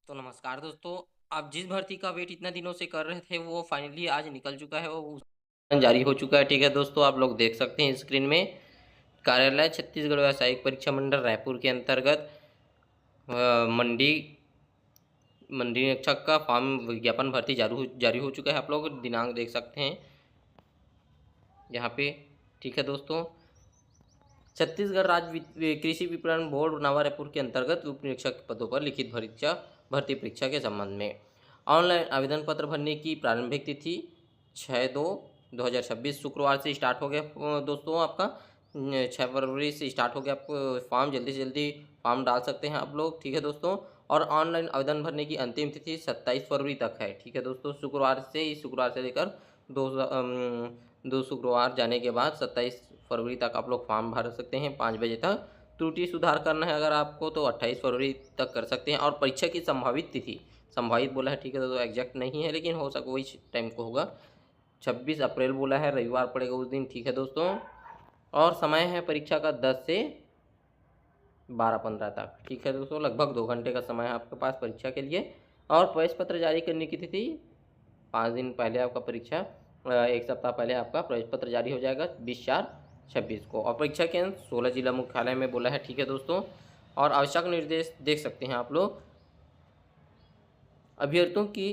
तो नमस्कार दोस्तों। आप जिस भर्ती का वेट इतना दिनों से कर रहे थे वो फाइनली आज निकल चुका है, वो जारी हो चुका है। ठीक है दोस्तों, आप लोग देख सकते हैं स्क्रीन में। कार्यालय छत्तीसगढ़ व्यावसायिक परीक्षा मंडल रायपुर के अंतर्गत मंडी मंडी निरीक्षक का फॉर्म विज्ञापन भर्ती जारी हो चुका है। आप लोग दिनांक देख सकते हैं यहाँ पे। ठीक है दोस्तों, छत्तीसगढ़ राज्य कृषि विपणन बोर्ड नवा रायपुर के अंतर्गत उप निरीक्षक पदों पर लिखित भर्ती परीक्षा के संबंध में ऑनलाइन आवेदन पत्र भरने की प्रारंभिक तिथि 6/2/2026 शुक्रवार से स्टार्ट हो गया दोस्तों। आपका 6 फरवरी से स्टार्ट हो गया। आप फॉर्म जल्दी से जल्दी फॉर्म डाल सकते हैं आप लोग। ठीक है दोस्तों, और ऑनलाइन आवेदन भरने की अंतिम तिथि 27 फरवरी तक है। ठीक है दोस्तों, शुक्रवार से लेकर दो दो शुक्रवार जाने के बाद 27 फरवरी तक आप लोग फॉर्म भर सकते हैं 5 बजे तक। त्रुटि सुधार करना है अगर आपको तो 28 फरवरी तक कर सकते हैं। और परीक्षा की संभावित तिथि, संभावित बोला है, ठीक है, तो एग्जैक्ट नहीं है लेकिन हो सके वही टाइम को होगा। 26 अप्रैल बोला है, रविवार पड़ेगा उस दिन। ठीक है दोस्तों, और समय है परीक्षा का 10 से 12:15 तक। ठीक है दोस्तों, लगभग 2 घंटे का समय है आपके पास परीक्षा के लिए। और प्रवेश पत्र जारी करने की तिथि 5 दिन पहले आपका परीक्षा, 1 सप्ताह पहले आपका प्रवेश पत्र जारी हो जाएगा 20/4/26 को। और परीक्षा केंद्र 16 जिला मुख्यालय में बोला है। ठीक है दोस्तों, और आवश्यक निर्देश देख सकते हैं आप लोग। अभ्यर्थियों की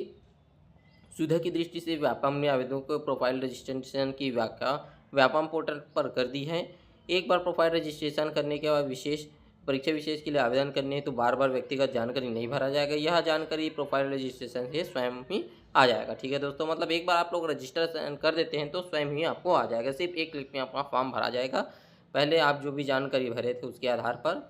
सुविधा की दृष्टि से व्यापम ने आवेदकों को प्रोफाइल रजिस्ट्रेशन की व्याख्या व्यापम पोर्टल पर कर दी है। एक बार प्रोफाइल रजिस्ट्रेशन करने के बाद परीक्षा विशेष के लिए आवेदन करने हेतु बार बार व्यक्तिगत जानकारी नहीं भरा जाएगा। यह जानकारी प्रोफाइल रजिस्ट्रेशन से स्वयं ही आ जाएगा। ठीक है दोस्तों, मतलब एक बार आप लोग रजिस्ट्रेशन कर देते हैं तो स्वयं ही आपको आ जाएगा। सिर्फ एक क्लिक में आपका फॉर्म भरा जाएगा, पहले आप जो भी जानकारी भरे थे उसके आधार पर।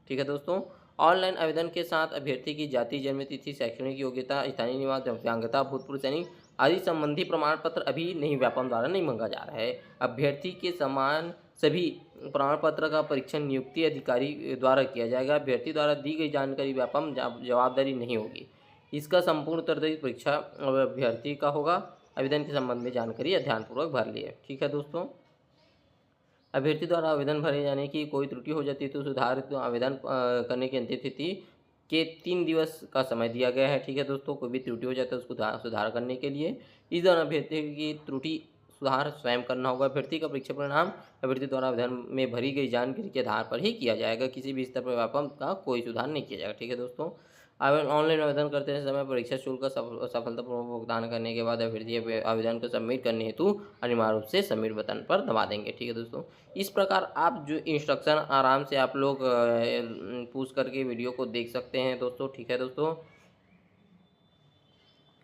ठीक है दोस्तों, ऑनलाइन आवेदन के साथ अभ्यर्थी की जाति, जन्म तिथि, शैक्षणिक योग्यता, स्थानीय निवास, दिव्यांगता, भूतपूर्व सैनिक आदि संबंधी प्रमाण पत्र अभी नहीं व्यापम द्वारा नहीं मांगा जा रहा है। अभ्यर्थी के समान सभी प्रमाण पत्र का परीक्षण नियुक्ति अधिकारी द्वारा किया जाएगा। अभ्यर्थी द्वारा दी गई जानकारी व्यापम जवाबदारी नहीं होगी। इसका संपूर्ण उत्तरदायी परीक्षा अभ्यर्थी का होगा। आवेदन के संबंध में जानकारी अध्ययनपूर्वक भर लिए। ठीक है दोस्तों, अभ्यर्थी द्वारा आवेदन भरे जाने की कोई त्रुटि हो जाती है तो सुधारित आवेदन करने की अंतिम तिथि के 3 दिवस का समय दिया गया है। ठीक है दोस्तों, कोई भी त्रुटि हो जाता है उसको सुधार करने के लिए इस दौरान अभ्यर्थी की त्रुटि सुधार स्वयं करना होगा। अभ्यर्थी का परीक्षा परिणाम अभ्यर्थी द्वारा आवेदन में भरी गई जानकारी के आधार पर ही किया जाएगा। किसी भी स्तर पर व्यापम का कोई सुधार नहीं किया जाएगा। ठीक है दोस्तों, ऑनलाइन आवेदन करते समय परीक्षा शुल्क का सफलतापूर्वक भुगतान करने के बाद अभ्यर्थी आवेदन को सबमिट करने हेतु अनिवार्य रूप से सबमिट बटन पर दबा देंगे। ठीक है दोस्तों, इस प्रकार आप जो इंस्ट्रक्शन आराम से आप लोग पूछ करके वीडियो को देख सकते हैं दोस्तों। ठीक है दोस्तों,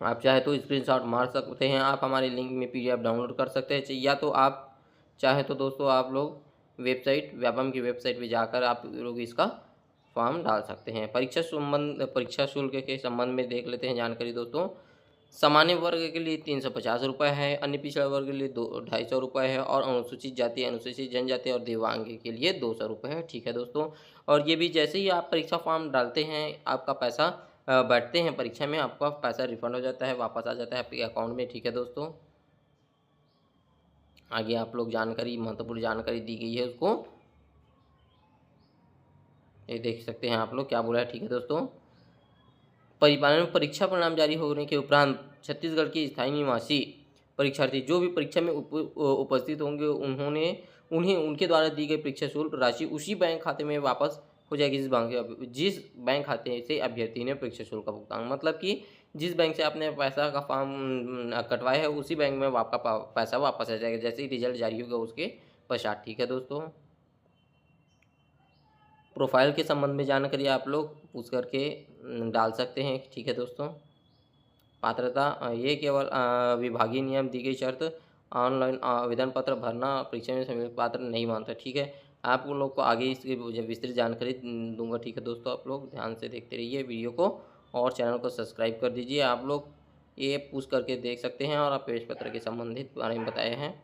आप चाहे तो स्क्रीनशॉट मार सकते हैं, आप हमारे लिंक में PDF डाउनलोड कर सकते हैं, या तो आप चाहे तो दोस्तों आप लोग व्यापम की वेबसाइट पे जाकर आप लोग इसका फॉर्म डाल सकते हैं। परीक्षा शुल्क के संबंध में देख लेते हैं जानकारी दोस्तों। सामान्य वर्ग के लिए 350 रुपये है, अन्य पिछड़ा वर्ग के लिए 250 रुपये है, और अनुसूचित जाति, अनुसूचित जनजाति और दिव्यांग के लिए 200 रुपये है। ठीक है दोस्तों, और ये भी जैसे ही आप परीक्षा फॉर्म डालते हैं आपका पैसा बैठते हैं परीक्षा में, आपका पैसा रिफंड हो जाता है, वापस आ जाता है आपके अकाउंट में। ठीक है दोस्तों, आगे आप लोग जानकारी, महत्वपूर्ण जानकारी दी गई है उसको ये देख सकते हैं आप लोग क्या बोला है। ठीक है दोस्तों, परिपालन परीक्षा परिणाम जारी होने के उपरांत छत्तीसगढ़ के स्थायी निवासी परीक्षार्थी जो भी परीक्षा में उपस्थित होंगे उन्हें उनके द्वारा दी गई परीक्षा शुल्क राशि उसी बैंक खाते में वापस हो जाएगी जिस बैंक खाते से अभ्यर्थी ने परीक्षा शुल्क का भुगतान, मतलब कि जिस बैंक से आपने पैसा का फॉर्म कटवाया है उसी बैंक में आपका पैसा वापस आ जाएगा जैसे ही रिजल्ट जारी होगा उसके पश्चात। ठीक है दोस्तों, प्रोफाइल के संबंध में जानकारी आप लोग पूछ करके डाल सकते हैं। ठीक है दोस्तों, पात्रता ये केवल विभागीय नियम दी गई शर्त ऑनलाइन आवेदन पत्र भरना परीक्षा में सम्मिलित पात्र नहीं मानता। ठीक है, आप लोग को आगे इसकी विस्तृत जानकारी दूंगा। ठीक है दोस्तों, आप लोग ध्यान से देखते रहिए वीडियो को और चैनल को सब्सक्राइब कर दीजिए। आप लोग ये पूछ करके देख सकते हैं, और आप प्रवेश पत्र के संबंधित बारे में बताए हैं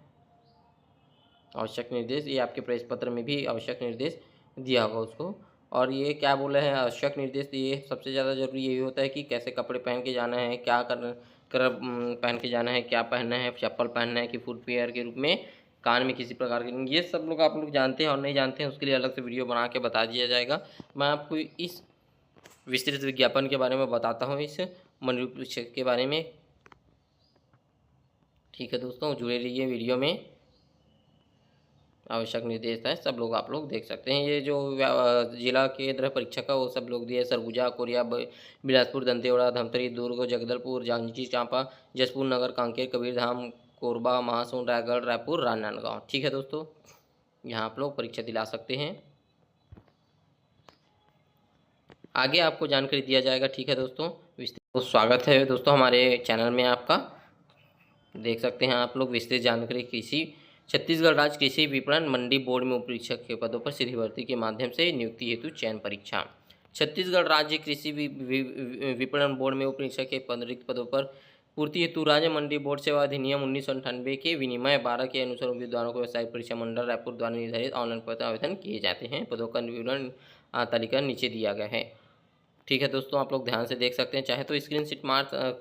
आवश्यक निर्देश, ये आपके प्रवेश पत्र में भी आवश्यक निर्देश दिया होगा उसको। और ये क्या बोले हैं आवश्यक निर्देश, ये सबसे ज़्यादा जरूरी यही होता है कि कैसे कपड़े पहन के जाना है, क्या पहन के जाना है, क्या पहनना है, चप्पल पहनना है कि फुटवियर के रूप में, कान में किसी प्रकार के, ये सब आप लोग जानते हैं और नहीं जानते हैं उसके लिए अलग से वीडियो बना के बता दिया जाएगा। मैं आपको इस विस्तृत विज्ञापन के बारे में बताता हूँ इस मंडी परीक्षा के बारे में। ठीक है दोस्तों, जुड़े रहिए वीडियो में। आवश्यक निर्देश है, सब लोग आप लोग देख सकते हैं। ये जो जिला केंद्र परीक्षा का वो सब लोग दिए: सरगुजा, कोरिया, बिलासपुर, दंतेवाड़ा, धमतरी, दुर्ग, जगदलपुर, जांजगीर चांपा, जसपुर नगर, कांकेर, कबीरधाम, कोरबा, महासमुंद, रायगढ़, रायपुर, राजनांदगांव। ठीक है दोस्तों, यहाँ आप लोग परीक्षा दिला सकते हैं। आगे आपको जानकारी दिया जाएगा। ठीक है दोस्तों, तो स्वागत है दोस्तों हमारे चैनल में आपका। देख सकते हैं आप लोग विस्तृत जानकारी कृषि छत्तीसगढ़ राज्य कृषि विपणन मंडी बोर्ड में उप परीक्षक के पदों पर सीधी भर्ती के माध्यम से नियुक्ति हेतु चयन परीक्षा। छत्तीसगढ़ राज्य कृषि विपणन बोर्ड में उप परीक्षक के रिक्त पदों पर पूर्ति हेतु राज्य मंडी बोर्ड सेवा अधिनियम 1998 के विनिमय 12 के अनुसार उम्मीदवारों को व्यावसायिक परीक्षा मंडल रायपुर द्वारा निर्धारित ऑनलाइन पद आवेदन किए जाते हैं। पदों का विवरण तालिका नीचे दिया गया है। ठीक है दोस्तों, आप लोग ध्यान से देख सकते हैं, चाहे तो स्क्रीनशॉट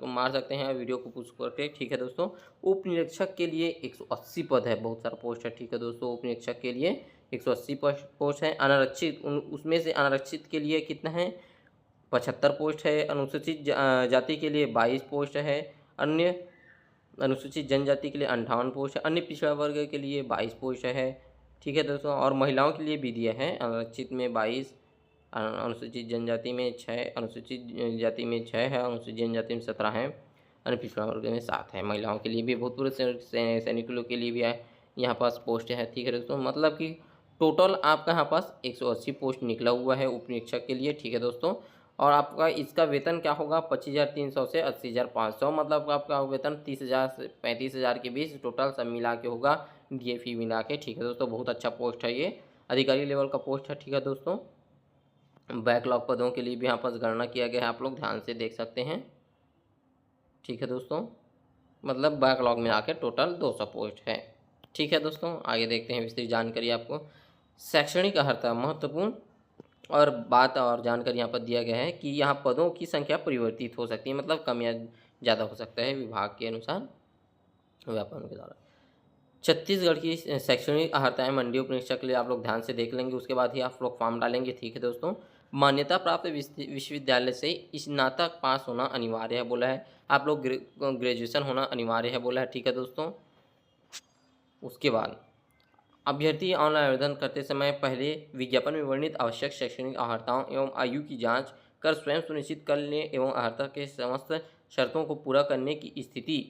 मार सकते हैं वीडियो को पूछ करके। ठीक है दोस्तों, उप निरीक्षक के लिए 180 पद है, बहुत सारा पोस्ट है। ठीक है दोस्तों, उप निरीक्षक के लिए 180 पोस्ट है। अनारक्षित उसमें से अनारक्षित के लिए कितना है? 75 पोस्ट है। अनुसूचित जाति के लिए 22 पोस्ट है। अन्य अनुसूचित जनजाति के लिए 58 पोस्ट है। अन्य पिछड़ा वर्ग के लिए 22 पोस्ट है। ठीक है दोस्तों, और महिलाओं के लिए भी दिया है। अनारक्षित में 22, अनुसूचित जनजाति में 6, अनुसूचित जाति में 6 है, अनुसूचित जनजाति में 17 है, अन्य पिछड़ा वर्ग में 7 है। महिलाओं के लिए भी, भूतपूर्व सैनिकों के लिए भी है यहाँ पास पोस्ट है। ठीक है दोस्तों, मतलब कि टोटल आपका यहाँ पास 180 पोस्ट निकला हुआ है उप निरीक्षक के लिए। ठीक है दोस्तों, और आपका इसका वेतन क्या होगा? 25,300 से 80,500, मतलब आपका वेतन 30,000 से 35,000 के बीच टोटल सब मिला के होगा, DA मिला के। ठीक है दोस्तों, बहुत अच्छा पोस्ट है, ये अधिकारी लेवल का पोस्ट है। ठीक है दोस्तों, बैकलॉग पदों के लिए भी यहाँ पर गणना किया गया है, आप लोग ध्यान से देख सकते हैं। ठीक है दोस्तों, मतलब बैकलॉग में आकर टोटल 200 पोस्ट है। ठीक है दोस्तों, आगे देखते हैं विस्तृत जानकारी आपको। शैक्षणिक अर्हता महत्वपूर्ण और बात और जानकारी यहाँ पर दिया गया है कि यहाँ पदों की संख्या परिवर्तित हो सकती है, मतलब कम या ज़्यादा हो सकता है विभाग के अनुसार, व्यापन के द्वारा। छत्तीसगढ़ की शैक्षणिक अर्हताएँ मंडी उप निरीक्षक के लिए आप लोग ध्यान से देख लेंगे, उसके बाद ही आप लोग फॉर्म डालेंगे। ठीक है दोस्तों, मान्यता प्राप्त विश्वविद्यालय से स्नातक पास होना अनिवार्य है बोला है। आप लोग ग्रेजुएशन होना अनिवार्य है बोला है। ठीक है दोस्तों, उसके बाद अभ्यर्थी ऑनलाइन आवेदन करते समय पहले विज्ञापन में वर्णित आवश्यक शैक्षणिक अर्हताओं एवं आयु की जांच कर स्वयं सुनिश्चित कर लें एवं अर्हता के समस्त शर्तों को पूरा करने की स्थिति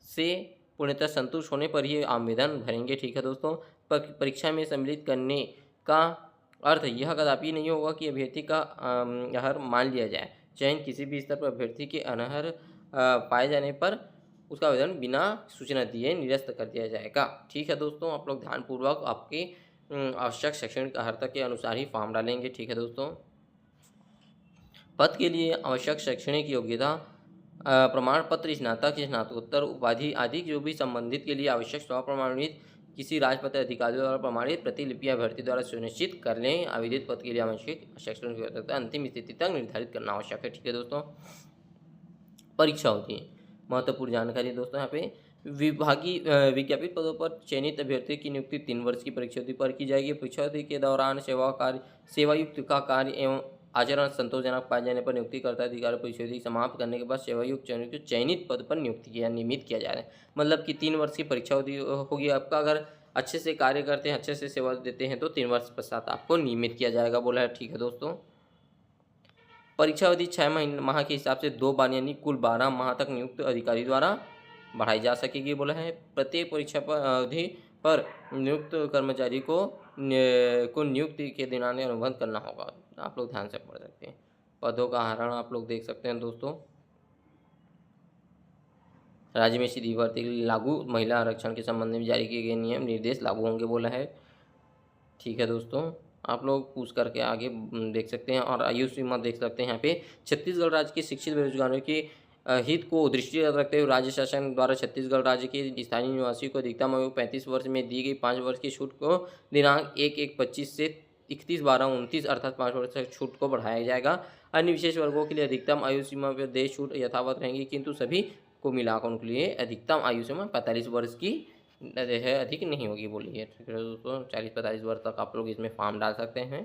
से पूर्णतः संतुष्ट होने पर ही आवेदन भरेंगे। ठीक है दोस्तों, परीक्षा में सम्मिलित करने का अर्थ यह कदापि नहीं होगा कि अभ्यर्थी का अनर्ह मान लिया जाए। चयन किसी भी स्तर पर अभ्यर्थी के अनर्ह पाए जाने पर उसका आवेदन बिना सूचना दिए निरस्त कर दिया जाएगा। ठीक है दोस्तों, आप लोग ध्यानपूर्वक आपके आवश्यक शैक्षणिक अर्हता के अनुसार ही फॉर्म डालेंगे। ठीक है दोस्तों, पद के लिए आवश्यक शैक्षणिक योग्यता प्रमाण पत्र, स्नातक, स्नातकोत्तर उपाधि आदि जो भी संबंधित के लिए आवश्यक स्वप्रमाणित किसी राजपत्र अधिकारी द्वारा प्रमाणित प्रतिलिपि अभ्यर्थी द्वारा सुनिश्चित कर लें। आवेदित पद के लिए आवश्यक शैक्षणिक योग्यता अंतिम स्थिति तक निर्धारित करना आवश्यक है। ठीक है दोस्तों, परीक्षा होती है, महत्वपूर्ण जानकारी दोस्तों यहाँ पे। विभागीय विज्ञापित पदों पर चयनित अभ्यर्थी की नियुक्ति 3 वर्ष की परीक्षा अवधि पर की जाएगी। परीक्षा अवधि के दौरान सेवायुक्त का कार्य एवं आचरण संतोषजनक पाए जाने पर नियुक्तिकर्ता अधिकारी परीक्षा अवधि समाप्त करने के बाद सेवायुक्त चयनित पद पर नियमित किया जा रहा है। मतलब कि 3 वर्ष की परीक्षा अवधि होगी आपका, अगर अच्छे से कार्य करते हैं, अच्छे से सेवा देते हैं तो 3 वर्ष पश्चात आपको नियमित किया जाएगा बोला है। ठीक है दोस्तों, परीक्षा अवधि 6 माह के हिसाब से 2 बार यानी कुल 12 माह तक नियुक्त अधिकारी द्वारा बढ़ाई जा सकेगी बोला है। प्रत्येक परीक्षा पर अवधि पर नियुक्त कर्मचारी को नियुक्ति के दिनांक अनुबंध करना होगा। आप लोग ध्यान से पढ़ सकते हैं। पदों का आहरण आप लोग देख सकते हैं दोस्तों। राज्य में सीधी भर्ती के लिए लागू महिला आरक्षण के संबंध में जारी किए गए नियम निर्देश लागू होंगे बोला है। ठीक है दोस्तों, आप लोग पूछ करके आगे देख सकते हैं। और आयु सीमा देख सकते हैं यहाँ पे। छत्तीसगढ़ राज्य के शिक्षित बेरोजगारों के हित को दृष्टि रखते हुए राज्य शासन द्वारा छत्तीसगढ़ राज्य के स्थानीय निवासी को अधिकतम आयु 35 वर्ष में दी गई 5 वर्ष की छूट को दिनांक 1/1/25 से 31/12/29 अर्थात 5 वर्ष तक छूट को बढ़ाया जाएगा। अन्य विशेष वर्गों के लिए अधिकतम आयु सीमा पर देश छूट यथावत रहेंगी, किंतु सभी को मिलाकर उनके लिए अधिकतम आयु सीमा 45 वर्ष की है, अधिक नहीं होगी बोली है। ठीक है दोस्तों, 40-45 वर्ष तक आप लोग इसमें फॉर्म डाल सकते हैं।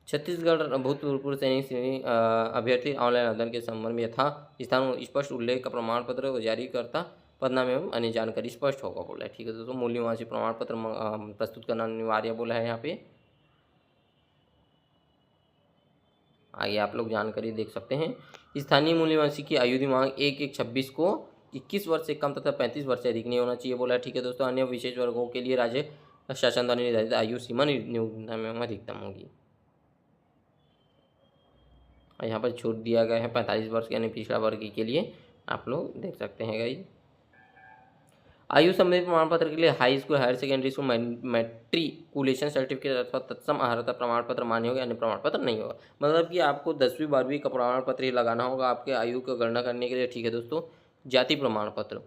छत्तीसगढ़ भूतपूर्व सैनिक श्रेणी अभ्यर्थी ऑनलाइन आवेदन के संबंध में यथा स्थान स्पष्ट उल्लेख का प्रमाण पत्र जारी करता पदनाम एवं अन्य जानकारी स्पष्ट होगा बोला है। ठीक है दोस्तों, मूल्य निवासी प्रमाण पत्र प्रस्तुत करना अनिवार्य बोला है यहाँ पे। आगे आप लोग जानकारी देख सकते हैं। स्थानीय मूल निवासी की आयु दिमाग 1/1/26 को 21 वर्ष से कम तथा 35 वर्ष से अधिक नहीं होना चाहिए बोला है। ठीक है दोस्तों, अन्य विशेष वर्गों के लिए राज्य शासन द्वारा निर्धारित आयु सीमा न्यूनतम एवं अधिकतम होगी। और यहाँ पर छूट दिया गया है 45 वर्ष यानी पिछड़ा वर्ग के लिए, आप लोग देख सकते हैं गाइस। आयु संबंधी प्रमाण पत्र के लिए high school, higher secondary school, matriculation certificate अथवा तत्सम अर्हता प्रमाण पत्र मान्य होगा, अन्य प्रमाण पत्र नहीं होगा। मतलब कि आपको 10वीं 12वीं का प्रमाण पत्र ही लगाना होगा आपके आयु को गणना करने के लिए। ठीक है दोस्तों, जाति प्रमाण पत्र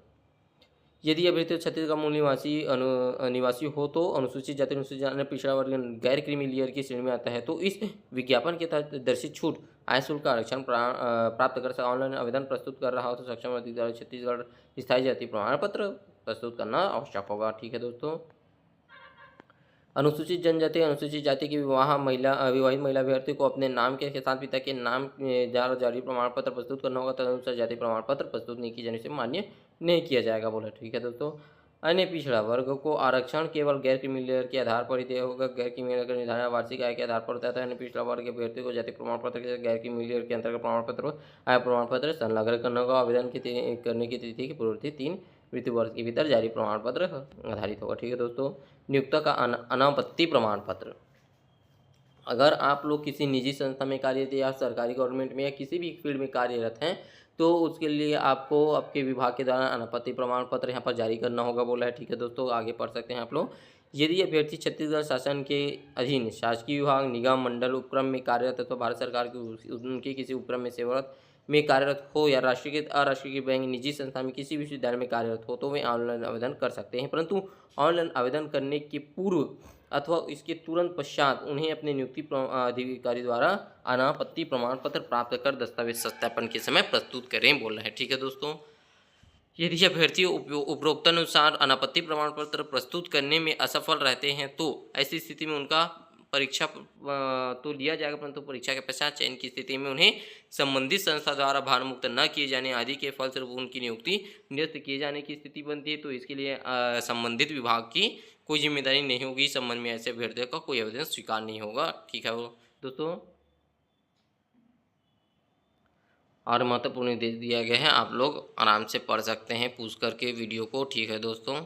यदि अभ्यर्थी छत्तीसगढ़ मूल निवासी हो तो अनुसूचित जाति, अनुसूचित अन्य पिछड़ा वर्ग, गैर क्रीमी लेयर की श्रेणी में आता है तो इस विज्ञापन के तहत दर्शित छूट आय शुल्क का आरक्षण प्राप्त कर ऑनलाइन आवेदन प्रस्तुत कर रहा हो तो सक्षम अधिकारी छत्तीसगढ़ स्थायी जाति प्रमाण पत्र प्रस्तुत करना आवश्यक होगा। ठीक है दोस्तों, अनुसूचित जनजाति, अनुसूचित जाति की विवाहित महिला अभ्यर्थी को अपने नाम के साथ पिता के नाम जारी प्रमाण पत्र प्रस्तुत करना होगा, तदनुसार जाति प्रमाण पत्र प्रस्तुत नहीं किए जाने से मान्य नहीं किया जाएगा बोला। ठीक है दोस्तों, अन्य पिछड़ा वर्ग को आरक्षण केवल गैर क्रीमी लेयर के आधार पर ही दिया होगा। गैर क्रीमी लेयर का निर्धारण वार्षिक आय के आधार पर होता है। अन्य पिछड़ा वर्ग के अभ्यर्थी को जाति प्रमाण पत्र के गैर क्रीमी लेयर के अंतर्गत प्रमाण पत्र, आय प्रमाण पत्र संलग्न करना होगा। आवेदन करने की तिथि की पूर्ववर्ती 3 वित्तीय वर्ष के भीतर जारी प्रमाण पत्र आधारित होगा। ठीक है दोस्तों, नियोक्ता का अनापत्ति प्रमाण पत्र, अगर आप लोग किसी निजी संस्था में कार्यरत या सरकारी गवर्नमेंट में या किसी भी फील्ड में कार्यरत हैं तो उसके लिए आपको आपके विभाग के द्वारा अनापत्ति प्रमाण पत्र यहाँ पर जारी करना होगा बोला है। ठीक है दोस्तों, आगे पढ़ सकते हैं आप लोग। यदि अभ्यर्थी छत्तीसगढ़ शासन के अधीन शासकीय विभाग, निगम, मंडल, उपक्रम में कार्यरत अथवा भारत सरकार के उनके किसी उपक्रम में सेवारत में कार्यरत हो या राष्ट्रीय अराष्ट्रीय बैंक, निजी संस्था में किसी विश्वविद्यालय में कार्यरत हो तो वे ऑनलाइन आवेदन कर सकते हैं। परंतु ऑनलाइन आवेदन करने के पूर्व अथवा इसके तुरंत पश्चात उन्हें अपने नियुक्ति अधिकारी द्वारा अनापत्ति प्रमाण पत्र प्राप्त कर दस्तावेज सत्यापन के समय प्रस्तुत करें बोला है। ठीक है दोस्तों, यदि अभ्यर्थी उपरोक्तानुसार अनापत्ति प्रमाण पत्र प्रस्तुत करने में असफल रहते हैं तो ऐसी स्थिति में उनका परीक्षा तो लिया जाएगा, परंतु परीक्षा के पश्चात चयन की स्थिति में उन्हें संबंधित संस्था द्वारा भारमुक्त न किए जाने आदि के फलस्वरूप उनकी नियुक्ति निरस्त किए जाने की स्थिति बनती है। तो इसके लिए संबंधित विभाग की कोई जिम्मेदारी नहीं होगी। संबंध में ऐसे अभ्यर्थियों का कोई आवेदन स्वीकार नहीं होगा। ठीक है दोस्तों, और महत्वपूर्ण निर्देश दिया गया है, आप लोग आराम से पढ़ सकते हैं पूछ करके वीडियो को। ठीक है दोस्तों,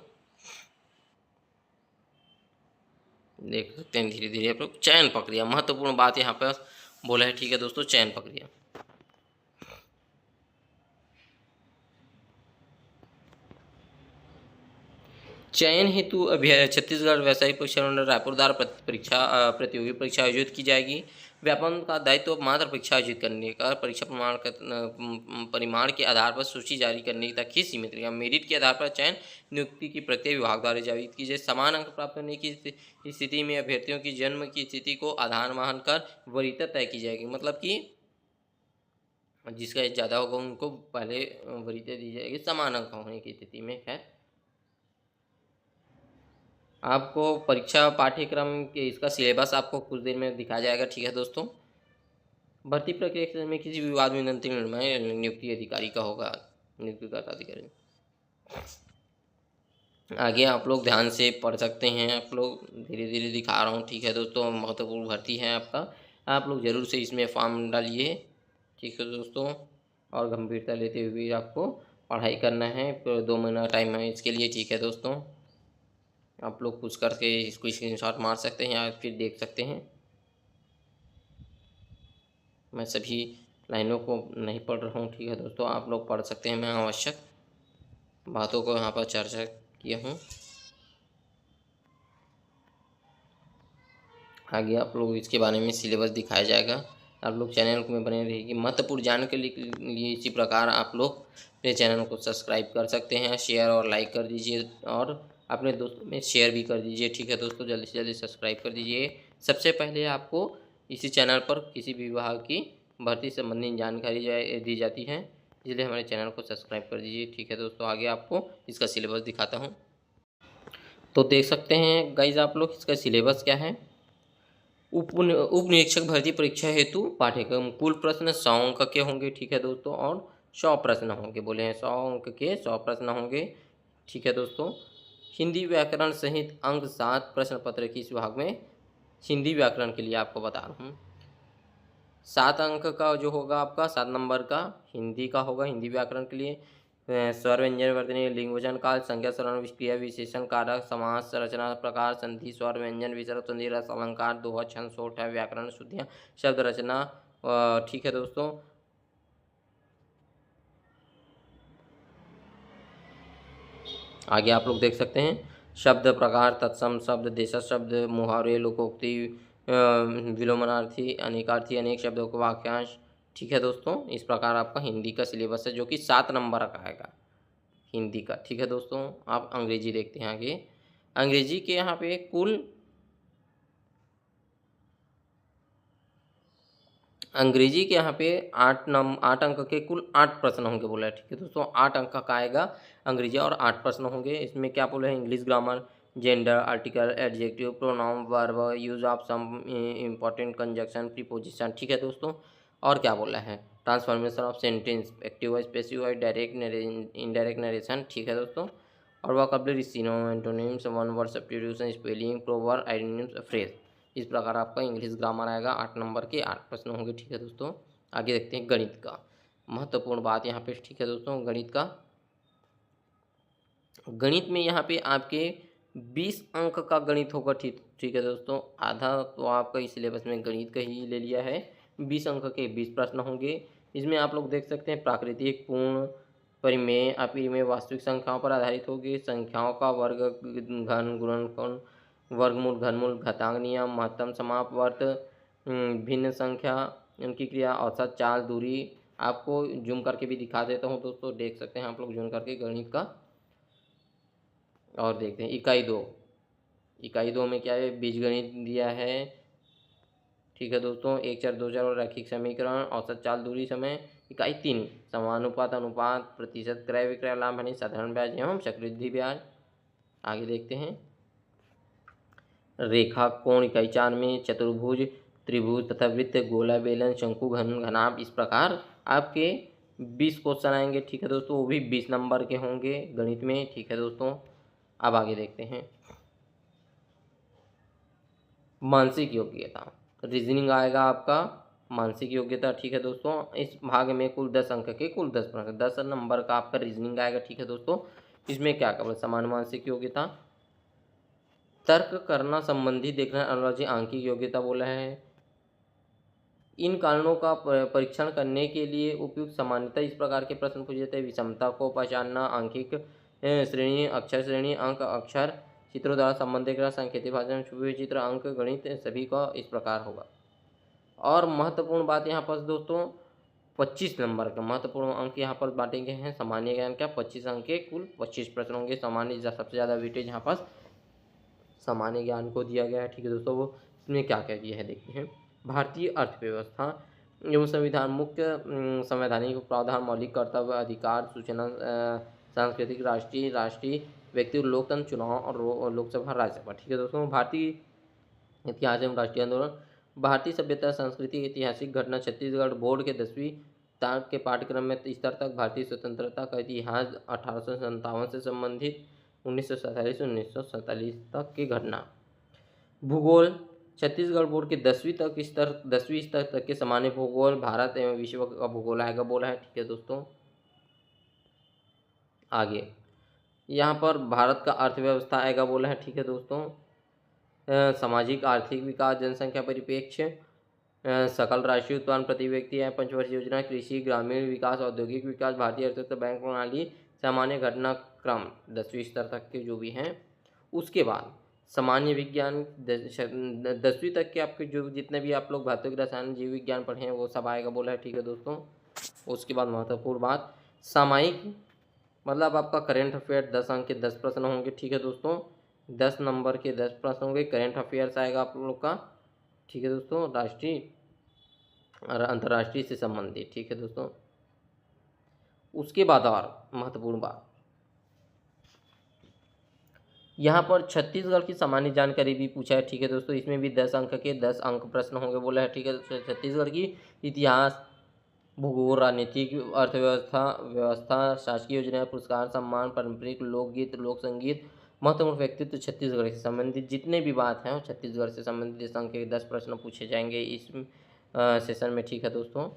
देख सकते हैं धीरे धीरे आप लोग। चयन प्रक्रिया, महत्वपूर्ण बात यहाँ पर बोला है। ठीक है दोस्तों, चयन प्रक्रिया, चयन हेतु छत्तीसगढ़ व्यावसायिक परीक्षा मंडल रायपुर द्वारा प्रतियोगी परीक्षा आयोजित की जाएगी। व्यापम का दायित्व मात्र परीक्षा आयोजित करने का, परीक्षा परिमाण के आधार पर सूची जारी करने तक ही सीमित रहेगा। मेरिट के आधार पर चयन नियुक्ति की प्रक्रिया विभाग द्वारा जारी की जाए। समान अंक प्राप्त करने की स्थिति में अभ्यर्थियों की जन्म की स्थिति को आधार मान कर वरीयता तय की जाएगी। मतलब कि जिसका एज ज़्यादा होगा उनको पहले वरीयता दी जाएगी समान अंक होने की स्थिति में। है आपको परीक्षा पाठ्यक्रम के इसका सिलेबस आपको कुछ देर में दिखाया जाएगा। ठीक है दोस्तों, भर्ती प्रक्रिया में किसी विवाद में अंतिम निर्णय नियुक्ति अधिकारी का होगा, नियुक्तिकर्ता अधिकारी। आगे आप लोग ध्यान से पढ़ सकते हैं, आप लोग धीरे धीरे दिखा रहा हूँ। ठीक है दोस्तों, महत्वपूर्ण भर्ती है आपका, आप लोग ज़रूर से इसमें फॉर्म डालिए। ठीक है दोस्तों, और गंभीरता लेते हुए आपको पढ़ाई करना है। 2 महीना टाइम है इसके लिए। ठीक है दोस्तों, आप लोग पूछ करके इसको स्क्रीनशॉट मार सकते हैं या फिर देख सकते हैं। मैं सभी लाइनों को नहीं पढ़ रहा हूँ। ठीक है दोस्तों, आप लोग पढ़ सकते हैं। मैं आवश्यक बातों को यहाँ पर चर्चा किया हूँ। आगे आप लोग इसके बारे में सिलेबस दिखाया जाएगा। आप लोग चैनल में बने रहिए। महत्वपूर्ण जानकारी के लिए इसी प्रकार आप लोग मेरे चैनल को सब्सक्राइब कर सकते हैं, शेयर और लाइक कर दीजिए और अपने दोस्तों में शेयर भी कर दीजिए। ठीक है दोस्तों, जल्दी से जल्दी सब्सक्राइब कर दीजिए। सबसे पहले आपको इसी चैनल पर किसी भी विभाग की भर्ती संबंधी जानकारी दी जाती है, इसलिए हमारे चैनल को सब्सक्राइब कर दीजिए। ठीक है दोस्तों, आगे आपको इसका सिलेबस दिखाता हूँ। तो देख सकते हैं गाइज आप लोग इसका सिलेबस क्या है। उप निरीक्षक भर्ती परीक्षा हेतु पाठ्यक्रम कुल प्रश्न 100 अंक के होंगे, ठीक है दोस्तों, और 100 प्रश्न होंगे, बोले हैं 100 अंक के 100 प्रश्न होंगे, ठीक है दोस्तों। हिंदी व्याकरण सहित अंक 7 प्रश्न पत्र की इस विभाग में हिंदी व्याकरण के लिए आपको बता रहा हूँ। 7 अंक का जो होगा आपका 7 नंबर का हिंदी का होगा, हिंदी व्याकरण के लिए। स्वर व्यंजन वर्तनी लिंग वचन काल संज्ञा सर्वनाम क्रिया विशेषण कारक समास रचना प्रकार संधि स्वर व्यंजन विसर्ग संधि रस अलंकार दोहा छंद सोठ है व्याकरण शुद्धियाँ शब्द रचना, ठीक है दोस्तों। आगे आप लोग देख सकते हैं शब्द प्रकार तत्सम शब्द देशज शब्द मुहावरे लोकोक्ति विलोमनार्थी अनेकार्थी अनेक शब्दों को वाक्यांश, ठीक है दोस्तों। इस प्रकार आपका हिंदी का सिलेबस है जो कि 7 नंबर का आएगा हिंदी का, ठीक है दोस्तों। आप अंग्रेजी देखते हैं आगे। अंग्रेजी के यहाँ पे कुल अंग्रेजी के यहाँ पे 8 अंक के कुल 8 प्रश्न होंगे बोला है, ठीक है दोस्तों। 8 अंक का आएगा अंग्रेजी और 8 प्रश्न होंगे। इसमें क्या बोला है, English grammar, gender, article, adjective, pronoun, verb, use of some important conjunction, preposition, ठीक है दोस्तों। और क्या बोला है, transformation of sentence, active passive direct indirect narration, ठीक है दोस्तों। और vocabulary synonym antonyms one word substitution spelling proverb idioms phrase. इस प्रकार आपका इंग्लिश ग्रामर आएगा। 8 नंबर के 8 प्रश्न होंगे, ठीक है दोस्तों। आगे देखते हैं गणित का महत्वपूर्ण बात यहाँ पे, ठीक है दोस्तों। गणित में यहाँ पे आपके 20 अंक का गणित होगा, ठीक है दोस्तों। आधा तो आपका इस सिलेबस में गणित का ही ले लिया है। 20 अंक के 20 प्रश्न होंगे। इसमें आप लोग देख सकते हैं प्राकृतिक पूर्ण परिमेय अपरिमेय वास्तविक संख्याओं पर आधारित होगी, संख्याओं का वर्ग घन गुणनफल वर्गमूल घनमूल घातांक नियम महत्तम समापवर्त भिन्न संख्या उनकी क्रिया औसत चाल दूरी। आपको जूम करके भी दिखा देता हूँ दोस्तों, देख सकते हैं आप लोग जूम करके गणित का। और देखते हैं इकाई दो में क्या है, बीजगणित दिया है, ठीक है दोस्तों। 1 4 2 4 और रैखिक समीकरण औसत चाल दूरी समय। इकाई 3 समानुपात अनुपात प्रतिशत क्रय विक्रय लाभ हानि साधारण ब्याज एवं चक्रवृद्धि ब्याज। आगे देखते हैं रेखा कोण। इकाई 4 में चतुर्भुज त्रिभुज तथा वृत्त गोला बेलन शंकु घन घनाभ। इस प्रकार आपके 20 क्वेश्चन आएंगे, ठीक है दोस्तों। वो भी 20 नंबर के होंगे गणित में, ठीक है दोस्तों। अब आगे देखते हैं मानसिक योग्यता। रीजनिंग आएगा आपका मानसिक योग्यता, ठीक है दोस्तों। इस भाग में कुल 10 अंक के कुल 10 प्रश्न 10 नंबर का आपका रीजनिंग आएगा, ठीक है दोस्तों। इसमें क्या केवल समान मानसिक योग्यता, तर्क करना संबंधी देखना एनालॉजी आंकिक योग्यता बोला है। इन कारणों का परीक्षण करने के लिए उपयुक्त सामान्यतः इस प्रकार के प्रश्न पूछे जाते हैं। विषमता को पहचानना, आंकिक श्रेणी, अक्षर श्रेणी, अंक अक्षर चित्रों द्वारा संबंधित सांकेतिक भाषा में छुपे हुए चित्र, अंक गणित सभी का इस प्रकार होगा। और महत्वपूर्ण बात यहाँ पर दोस्तों 25 नंबर का महत्वपूर्ण अंक यहाँ पर बांटे गए हैं। सामान्य ज्ञान क्या 25 अंक के कुल 25 प्रश्न होंगे। सामान्य सबसे ज़्यादा वेटेज यहाँ पर सामान्य ज्ञान को दिया गया है, ठीक है दोस्तों। वो इसमें क्या क्या दिया है देखते हैं। भारतीय अर्थव्यवस्था एवं संविधान मुख्य संवैधानिक प्रावधान मौलिक कर्तव्य अधिकार सूचना सांस्कृतिक राष्ट्रीय व्यक्ति लोकतंत्र चुनाव और लोकसभा राज्यसभा, ठीक है दोस्तों। भारतीय इतिहास एवं राष्ट्रीय आंदोलन, भारतीय सभ्यता संस्कृति ऐतिहासिक घटना, छत्तीसगढ़ बोर्ड के 10वीं तक के पाठ्यक्रम में स्तर तक भारतीय स्वतंत्रता का इतिहास 1857 से संबंधित 1947 से 1947 तक की घटना। भूगोल छत्तीसगढ़ बोर्ड के 10वीं स्तर तक के सामान्य भूगोल भारत एवं विश्व का भूगोल आएगा बोला है, ठीक है दोस्तों। आगे यहाँ पर भारत का अर्थव्यवस्था आएगा बोला है, ठीक है दोस्तों। सामाजिक आर्थिक विकास जनसंख्या परिप्रेक्ष्य सकल राष्ट्रीय उत्पादन प्रति व्यक्ति है, पंचवर्षीय योजना, कृषि ग्रामीण विकास औद्योगिक विकास, भारतीय अर्थव्यवस्था, बैंक प्रणाली, सामान्य घटनाक्रम 10वीं स्तर तक के जो भी हैं। उसके बाद सामान्य विज्ञान 10वीं तक के आपके जो जितने भी आप लोग भौतिक रसायन जीव विज्ञान पढ़े हैं वो सब आएगा बोला है, ठीक है दोस्तों। उसके बाद महत्वपूर्ण बात सामयिक मतलब आपका करेंट अफेयर 10 अंक के 10 प्रश्न होंगे, ठीक है दोस्तों। 10 नंबर के 10 प्रश्न होंगे। करेंट अफेयर्स आएगा आप लोग का, ठीक है दोस्तों, राष्ट्रीय और अंतर्राष्ट्रीय से संबंधित, ठीक है दोस्तों। उसके बाद और महत्वपूर्ण बात यहाँ पर छत्तीसगढ़ की सामान्य जानकारी भी पूछा है, ठीक है दोस्तों। इसमें भी 10 अंक के 10 अंक प्रश्न होंगे बोला है, ठीक है। छत्तीसगढ़ की इतिहास, भूगोल, राजनीतिक, व्यवस्था, शासकीय योजना, पुरस्कार, सम्मान, पारंपरिक लोकगीत, लोक संगीत, महत्वपूर्ण व्यक्तित्व, छत्तीसगढ़ से संबंधित जितने भी बात हैं छत्तीसगढ़ से संबंधित इस अंक के 10 प्रश्न पूछे जाएंगे इस सेशन में, ठीक है दोस्तों।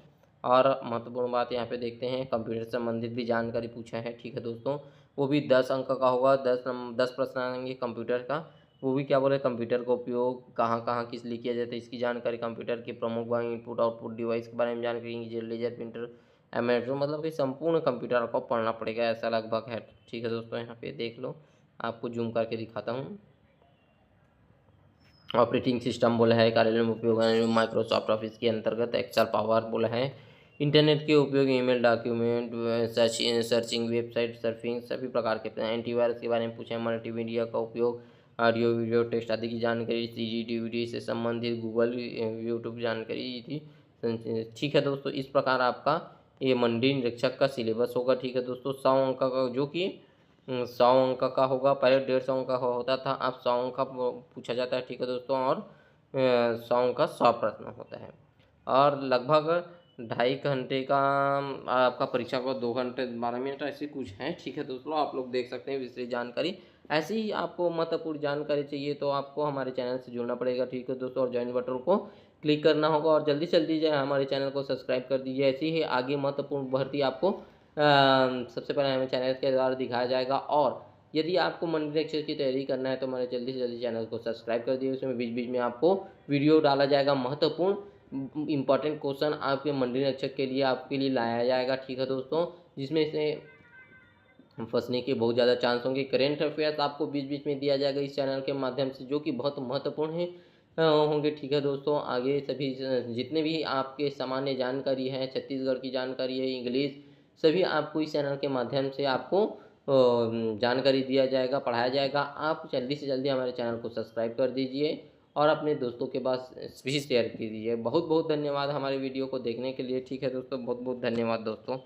और महत्वपूर्ण बात यहाँ पे देखते हैं, कंप्यूटर से संबंधित भी जानकारी पूछा है, ठीक है दोस्तों। वो भी 10 अंक का होगा, 10 प्रश्न आएंगे कंप्यूटर का। वो भी क्या बोले, कंप्यूटर का उपयोग कहाँ कहाँ किस लिए किया जाता है इसकी जानकारी, कंप्यूटर के प्रमुख भाग, इनपुट आउटपुट डिवाइस के बारे में जानकारी, लेजर प्रिंटर, एमएसओ, मतलब कि संपूर्ण कंप्यूटर आपको पढ़ना पड़ेगा, ऐसा लगभग है, ठीक है दोस्तों। यहाँ पे देख लो, आपको जूम करके दिखाता हूँ। ऑपरेटिंग सिस्टम बोला है, कार्यालय में उपयोग माइक्रोसॉफ्ट ऑफिस के अंतर्गत एक्सेल, पावर बोला है, इंटरनेट के उपयोग, email, document, searching, website surfing, सभी प्रकार के एंटीवायरस के बारे में पूछे, मल्टीमीडिया का उपयोग, ऑडियो वीडियो टेक्स्ट आदि की जानकारी, सीडी डीवीडी से संबंधित, गूगल यूट्यूब जानकारी थी, ठीक है दोस्तों। इस प्रकार आपका ये मंडी निरीक्षक का सिलेबस होगा, ठीक है दोस्तों। 100 अंक का, जो कि 100 अंक का होगा, पहले 150 अंक का होता था, अब 100 अंक का पूछा जाता है, ठीक है दोस्तों। और 100 अंक का 100 प्रश्न होता है, और लगभग 2.5 घंटे का आपका परीक्षा को 2 घंटे 12 मिनट ऐसे कुछ है, ठीक है दोस्तों। आप लोग देख सकते हैं विस्तृत जानकारी। ऐसी ही आपको महत्वपूर्ण जानकारी चाहिए तो आपको हमारे चैनल से जुड़ना पड़ेगा, ठीक है दोस्तों। और ज्वाइन बटन को क्लिक करना होगा, और जल्दी से जल्दी जो है हमारे चैनल को सब्सक्राइब कर दीजिए। ऐसी ही आगे महत्वपूर्ण भर्ती आपको सबसे पहले हमें चैनल के द्वारा दिखाया जाएगा। और यदि आपको मंडी निरीक्षक की तैयारी करना है तो हमारे जल्दी से जल्दी चैनल को सब्सक्राइब कर दिए। उसमें बीच बीच में आपको वीडियो डाला जाएगा, महत्वपूर्ण इंपॉर्टेंट क्वेश्चन आपके मंडी निरीक्षक के लिए आपके लिए लाया जाएगा, ठीक है दोस्तों, जिसमें से फंसने के बहुत ज़्यादा चांस होंगे। करेंट अफेयर्स आपको बीच बीच में दिया जाएगा इस चैनल के माध्यम से, जो कि बहुत महत्वपूर्ण है होंगे, ठीक है दोस्तों। आगे सभी जितने भी आपके सामान्य जानकारी है, छत्तीसगढ़ की जानकारी है, इंग्लिश, सभी आपको इस चैनल के माध्यम से आपको जानकारी दिया जाएगा, पढ़ाया जाएगा। आप जल्दी से जल्दी हमारे चैनल को सब्सक्राइब कर दीजिए और अपने दोस्तों के पास भी शेयर कीजिए। बहुत बहुत धन्यवाद हमारे वीडियो को देखने के लिए, ठीक है दोस्तों। बहुत बहुत धन्यवाद दोस्तों।